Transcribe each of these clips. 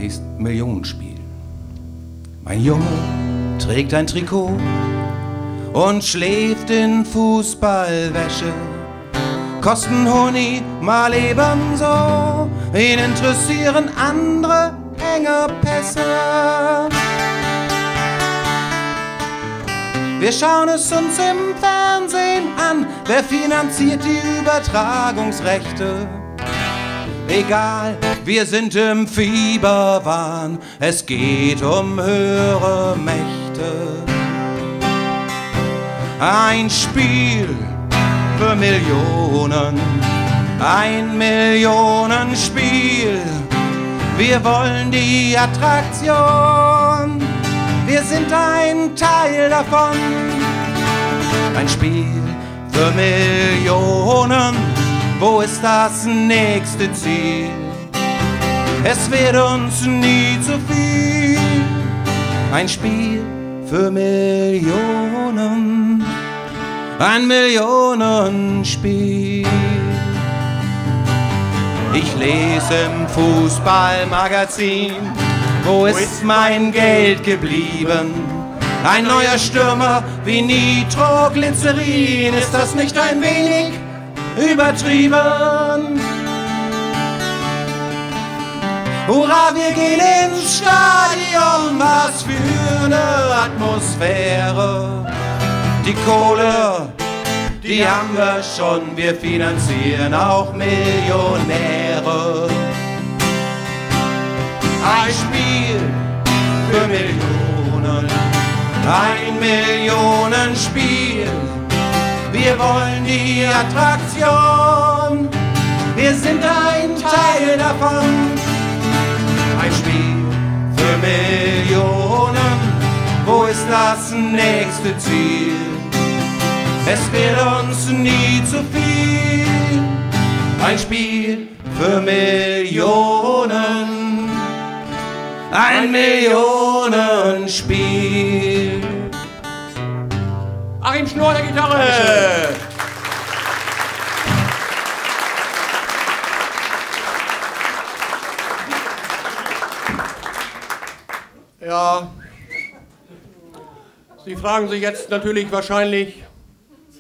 ist Millionenspiel. Mein Junge trägt ein Trikot und schläft in Fußballwäsche. Kosten Honig mal ebenso, ihn interessieren andere Hängepässe. Wir schauen es uns im Fernsehen an, wer finanziert die Übertragungsrechte? Egal, wir sind im Fieberwahn, es geht um höhere Mächte. Ein Spiel für Millionen, ein Millionenspiel. Wir wollen die Attraktion, wir sind ein Teil davon. Ein Spiel für Millionen, wo ist das nächste Ziel? Es wird uns nie zu viel. Ein Spiel für Millionen, ein Millionenspiel. Ich lese im Fußballmagazin, wo ist mein Geld geblieben? Ein neuer Stürmer wie Nitroglycerin, ist das nicht ein wenig übertrieben? Hurra, wir gehen ins Stadion, was für eine Atmosphäre. Die Kohle, die haben wir schon, wir finanzieren auch Millionäre. Ein Spiel für Millionen, ein Millionenspiel. Wir wollen die Attraktion, wir sind ein Teil davon. Ein Spiel für Millionen, wo ist das nächste Ziel? Es wird uns nie zu viel. Ein Spiel für Millionen, ein Millionenspiel. Achim Schnorr, der Gitarre! Ja, Sie fragen sich jetzt natürlich wahrscheinlich,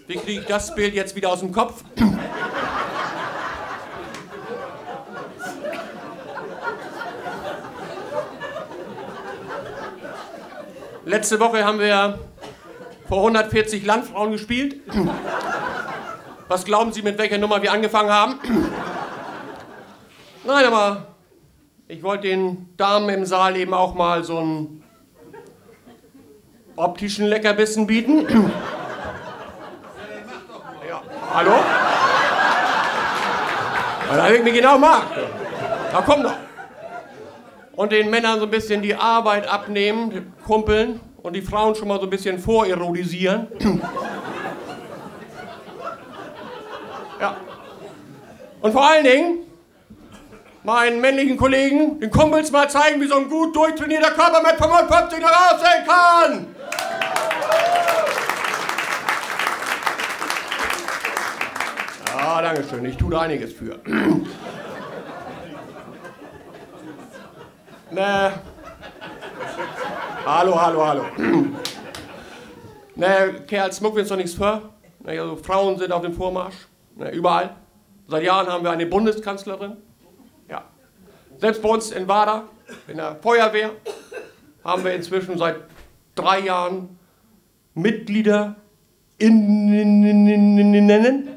wie kriege ich das Bild jetzt wieder aus dem Kopf? Letzte Woche haben wir vor 140 Landfrauen gespielt. Was glauben Sie, mit welcher Nummer wir angefangen haben? Nein, aber ich wollte den Damen im Saal eben auch mal so einen optischen Leckerbissen bieten. Ja, hallo? Weil ich mich genau mag. Na komm doch. Und den Männern so ein bisschen die Arbeit abnehmen, die kumpeln, und die Frauen schon mal so ein bisschen vorirodisieren. Ja. Und vor allen Dingen meinen männlichen Kollegen, den Kumpels mal zeigen, wie so ein gut durchtrainierter Körper mit 55 noch aussehen kann. Ja, danke schön, ich tue da einiges für. Ne. Hallo. Ne, Kerls, muck uns doch nichts vor. Ne, also Frauen sind auf dem Vormarsch. Ne, überall. Seit Jahren haben wir eine Bundeskanzlerin. Ja. Selbst bei uns in Wader, in der Feuerwehr, haben wir inzwischen seit 3 Jahren Mitglieder innen.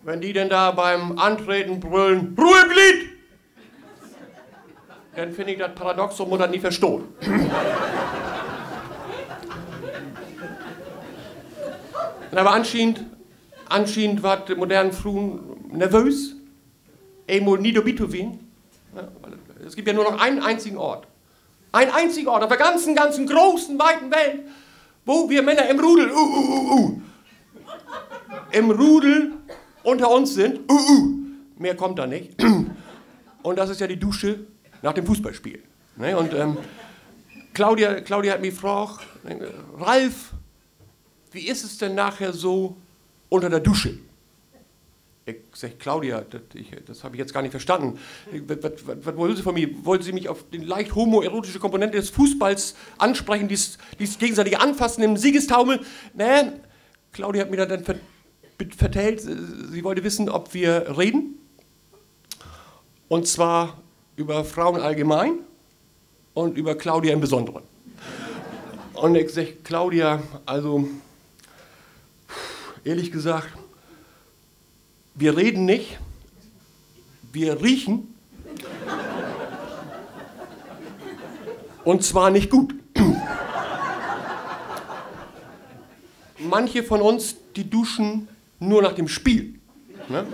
Wenn die denn da beim Antreten brüllen, Ruheglied! Dann finde ich das Paradoxum oder nie verstohlen. Aber anscheinend war die modernen Frauen nervös. Emol Nidobitowin. Es gibt ja nur noch einen einzigen Ort. Ein einziger Ort auf der ganzen großen, weiten Welt, wo wir Männer im Rudel, im Rudel unter uns sind. Mehr kommt da nicht. Und das ist ja die Dusche nach dem Fußballspiel. Ne? Und Claudia hat mich gefragt, Ralf, wie ist es denn nachher so unter der Dusche? Ich sage, Claudia, das habe ich jetzt gar nicht verstanden. Was wollen Sie von mir? Wollen Sie mich auf die leicht homoerotische Komponente des Fußballs ansprechen, dies gegenseitige Anfassen im Siegestaumel? Nee, Claudia hat mir dann vertellt, sie wollte wissen, ob wir reden. Und zwar über Frauen allgemein und über Claudia im Besonderen. Und ich sage, Claudia, also ehrlich gesagt, wir reden nicht, wir riechen. Und zwar nicht gut. Manche von uns, die duschen nur nach dem Spiel. Ne?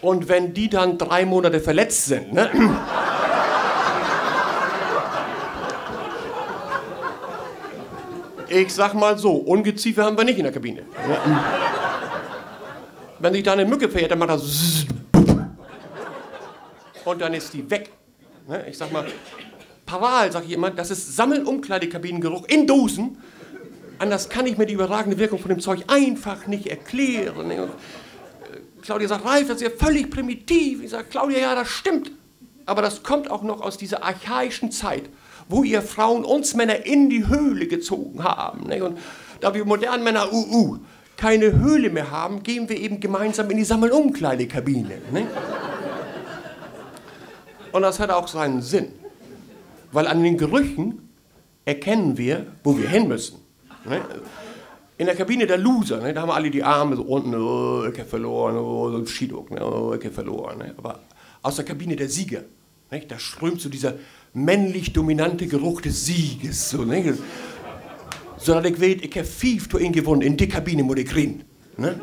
Und wenn die dann 3 Monate verletzt sind, ne? Ich sag mal so, Ungeziefer haben wir nicht in der Kabine. Wenn sich da eine Mücke verjährt, dann macht das und dann ist die weg. Ich sag mal, Paral, sag ich immer, das ist Sammelumkleidekabinengeruch in Dosen. Anders kann ich mir die überragende Wirkung von dem Zeug einfach nicht erklären. Claudia sagt, Ralf, das ist ja völlig primitiv. Ich sage, Claudia, ja, das stimmt. Aber das kommt auch noch aus dieser archaischen Zeit, wo ihr Frauen uns Männer in die Höhle gezogen haben. Und da wir modernen Männer, keine Höhle mehr haben, gehen wir eben gemeinsam in die Sammelumkleidekabine. Und das hat auch seinen Sinn. Weil an den Gerüchen erkennen wir, wo wir hin müssen. In der Kabine der Loser, da haben alle die Arme so unten, ich hab verloren, so ein Schieduk, ich hab verloren. Aber aus der Kabine der Sieger, da strömt so dieser männlich dominante Geruch des Sieges. So, so dass ich weiß, ich habe 5 Tore gewonnen in die Kabine, wo ich rein. Ein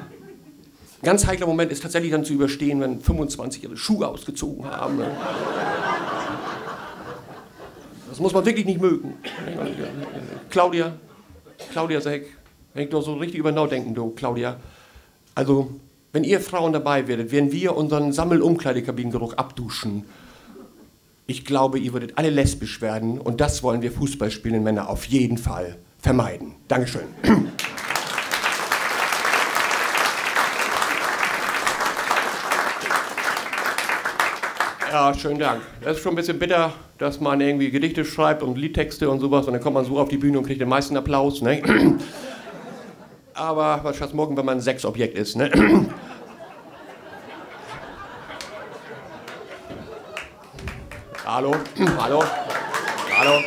ganz heikler Moment ist tatsächlich dann zu überstehen, wenn 25 ihre Schuhe ausgezogen haben. Das muss man wirklich nicht mögen. Claudia, sag ich, wenn ich doch so richtig über nachdenken, du, Claudia, also, wenn ihr Frauen dabei werdet, werden wir unseren Sammelumkleidekabinengeruch abduschen. Ich glaube, ihr würdet alle lesbisch werden und das wollen wir fußballspielenden Männer auf jeden Fall vermeiden. Dankeschön. Ja, schönen Dank. Das ist schon ein bisschen bitter, dass man irgendwie Gedichte schreibt und Liedtexte und sowas und dann kommt man so auf die Bühne und kriegt den meisten Applaus. Ne? Aber was schaffst morgen, wenn man ein Sexobjekt ist? Ne? Hallo, hallo, hallo.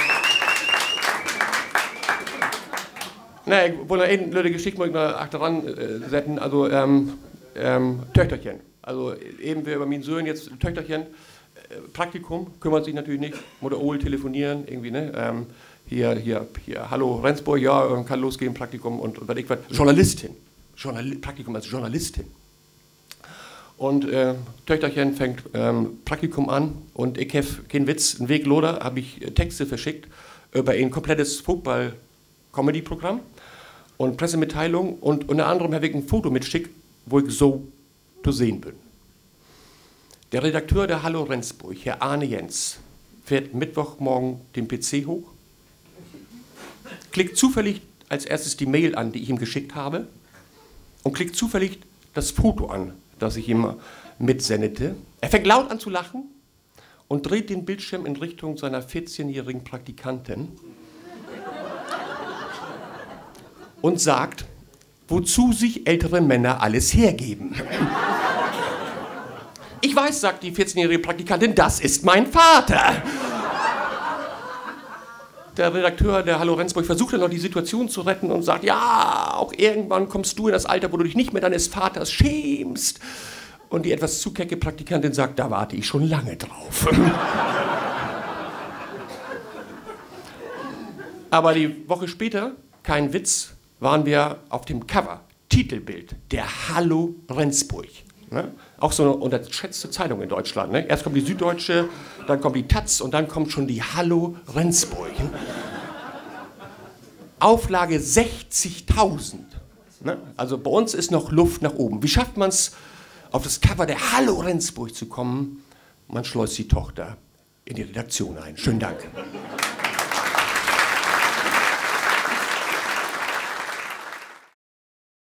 Ne, ich wollte eine blöde Geschichte mal achteran setzen. Also, Töchterchen. Also, eben wir über meinen Sohn jetzt Töchterchen. Praktikum, kümmert sich natürlich nicht. Mutter Ohl telefonieren, irgendwie, ne? Hier, hallo Rendsburg, ja, kann losgehen, Praktikum und was ich was. Journalistin. Praktikum als Journalistin. Und Töchterchen fängt Praktikum an und ich habe, kein Witz, einen Wegloder, habe ich Texte verschickt über ein komplettes Football-Comedy-Programm und Pressemitteilung und unter anderem habe ich ein Foto mitgeschickt, wo ich so zu sehen bin. Der Redakteur der Hallo Rendsburg, Herr Arne Jens, fährt Mittwochmorgen den PC hoch, klickt zufällig als erstes die Mail an, die ich ihm geschickt habe und klickt zufällig das Foto an, das ich ihm mitsendete. Er fängt laut an zu lachen und dreht den Bildschirm in Richtung seiner 14-jährigen Praktikantin und sagt, wozu sich ältere Männer alles hergeben. Ich weiß, sagt die 14-jährige Praktikantin, das ist mein Vater. Der Redakteur der Hallo Rendsburg versucht dann noch die Situation zu retten und sagt, ja, auch irgendwann kommst du in das Alter, wo du dich nicht mehr deines Vaters schämst. Und die etwas zu kecke Praktikantin sagt, da warte ich schon lange drauf. Aber die Woche später, kein Witz, waren wir auf dem Cover, Titelbild, der Hallo Rendsburg. Ne? Auch so eine unterschätzte Zeitung in Deutschland. Ne? Erst kommt die Süddeutsche, dann kommt die Taz und dann kommt schon die Hallo Rendsburg. Auflage 60.000. Ne? Also bei uns ist noch Luft nach oben. Wie schafft man es, auf das Cover der Hallo Rendsburg zu kommen? Man schleust die Tochter in die Redaktion ein. Schönen Dank.